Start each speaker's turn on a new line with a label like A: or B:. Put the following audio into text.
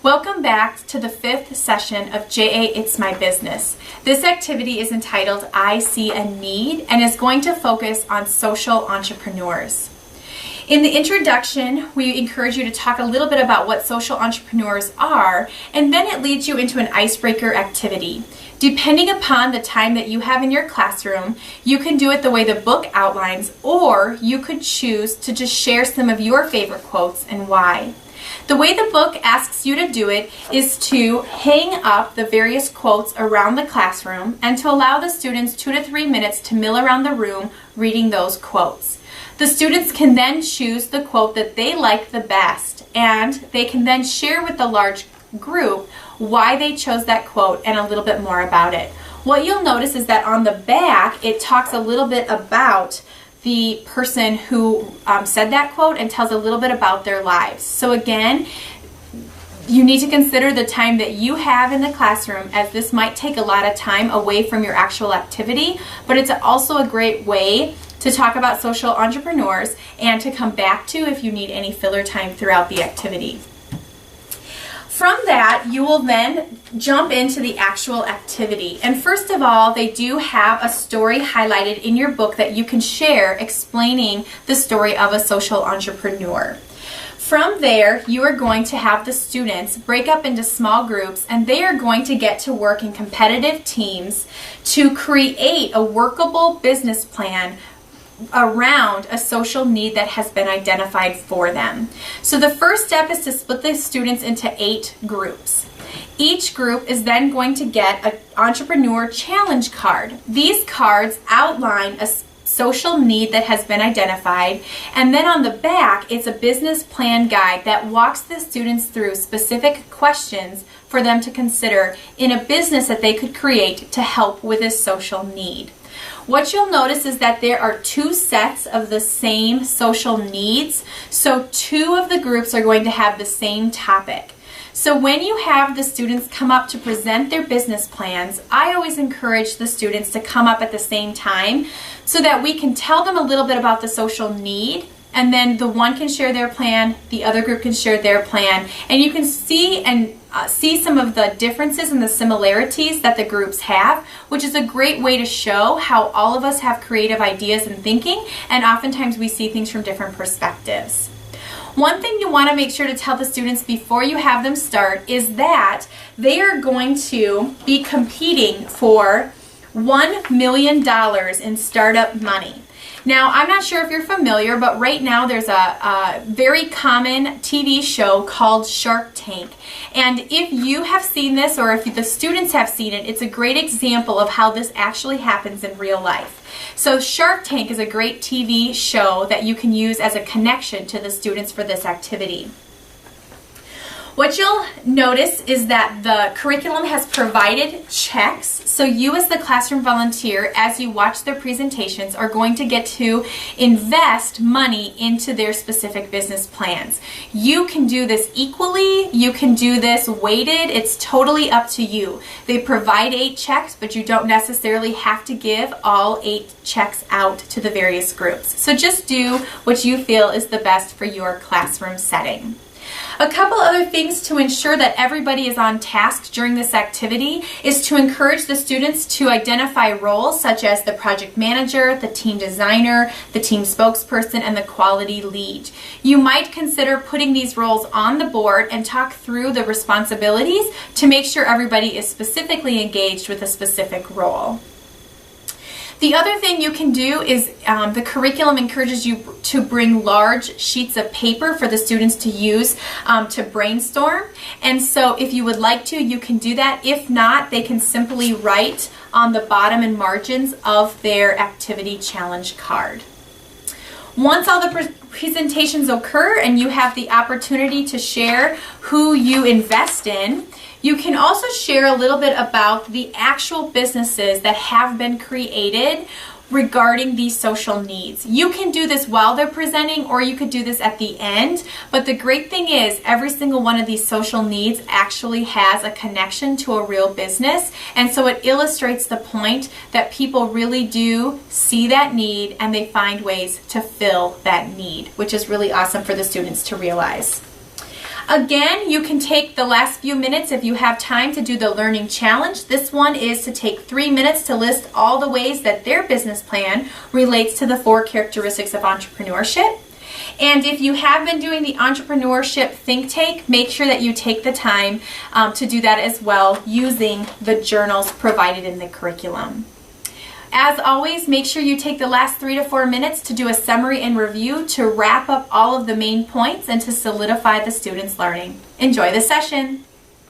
A: Welcome back to the 5th session of JA It's My Business. This activity is entitled I See a Need and is going to focus on social entrepreneurs. In the introduction, we encourage you to talk a little bit about what social entrepreneurs are, and then it leads you into an icebreaker activity. Depending upon the time that you have in your classroom, you can do it the way the book outlines, or you could choose to just share some of your favorite quotes and why. The way the book asks you to do it is to hang up the various quotes around the classroom and to allow the students 2 to 3 minutes to mill around the room reading those quotes. The students can then choose the quote that they like the best, and they can then share with the large group why they chose that quote and a little bit more about it. What you'll notice is that on the back it talks a little bit about the person who said that quote and tells a little bit about their lives. So again, you need to consider the time that you have in the classroom, as this might take a lot of time away from your actual activity, but it's also a great way to talk about social entrepreneurs and to come back to if you need any filler time throughout the activity. From that, you will then jump into the actual activity. And first of all, they do have a story highlighted in your book that you can share explaining the story of a social entrepreneur. From there, you are going to have the students break up into small groups, and they are going to get to work in competitive teams to create a workable business plan around a social need that has been identified for them. So the first step is to split the students into 8 groups. Each group is then going to get an entrepreneur challenge card. These cards outline a social need that has been identified, and then on the back it's a business plan guide that walks the students through specific questions for them to consider in a business that they could create to help with this social need. What you'll notice is that there are 2 sets of the same social needs, so 2 of the groups are going to have the same topic. So when you have the students come up to present their business plans, I always encourage the students to come up at the same time so that we can tell them a little bit about the social need, and then the one can share their plan, the other group can share their plan, and you can see some of the differences and the similarities that the groups have, which is a great way to show how all of us have creative ideas and thinking, and oftentimes we see things from different perspectives. One thing you want to make sure to tell the students before you have them start is that they are going to be competing for $1 million in startup money. Now, I'm not sure if you're familiar, but right now there's a very common TV show called Shark Tank. And if you have seen this, or if the students have seen it, it's a great example of how this actually happens in real life. So Shark Tank is a great TV show that you can use as a connection to the students for this activity. What you'll notice is that the curriculum has provided checks, so you as the classroom volunteer, as you watch their presentations, are going to get to invest money into their specific business plans. You can do this equally, you can do this weighted, it's totally up to you. They provide 8 checks, but you don't necessarily have to give all 8 checks out to the various groups. So just do what you feel is the best for your classroom setting. A couple other things to ensure that everybody is on task during this activity is to encourage the students to identify roles such as the project manager, the team designer, the team spokesperson, and the quality lead. You might consider putting these roles on the board and talk through the responsibilities to make sure everybody is specifically engaged with a specific role. The other thing you can do is the curriculum encourages you to bring large sheets of paper for the students to use to brainstorm. And so if you would like to, you can do that. If not, they can simply write on the bottom and margins of their activity challenge card. Once all the presentations occur and you have the opportunity to share who you invest in, you can also share a little bit about the actual businesses that have been created regarding these social needs. You can do this while they're presenting, or you could do this at the end, but the great thing is every single one of these social needs actually has a connection to a real business, and so it illustrates the point that people really do see that need and they find ways to fill that need, which is really awesome for the students to realize. Again, you can take the last few minutes if you have time to do the learning challenge. This one is to take 3 minutes to list all the ways that their business plan relates to the 4 characteristics of entrepreneurship. And if you have been doing the entrepreneurship think tank, make sure that you take the time to do that as well using the journals provided in the curriculum. As always, make sure you take the last 3 to 4 minutes to do a summary and review to wrap up all of the main points and to solidify the students' learning. Enjoy the session.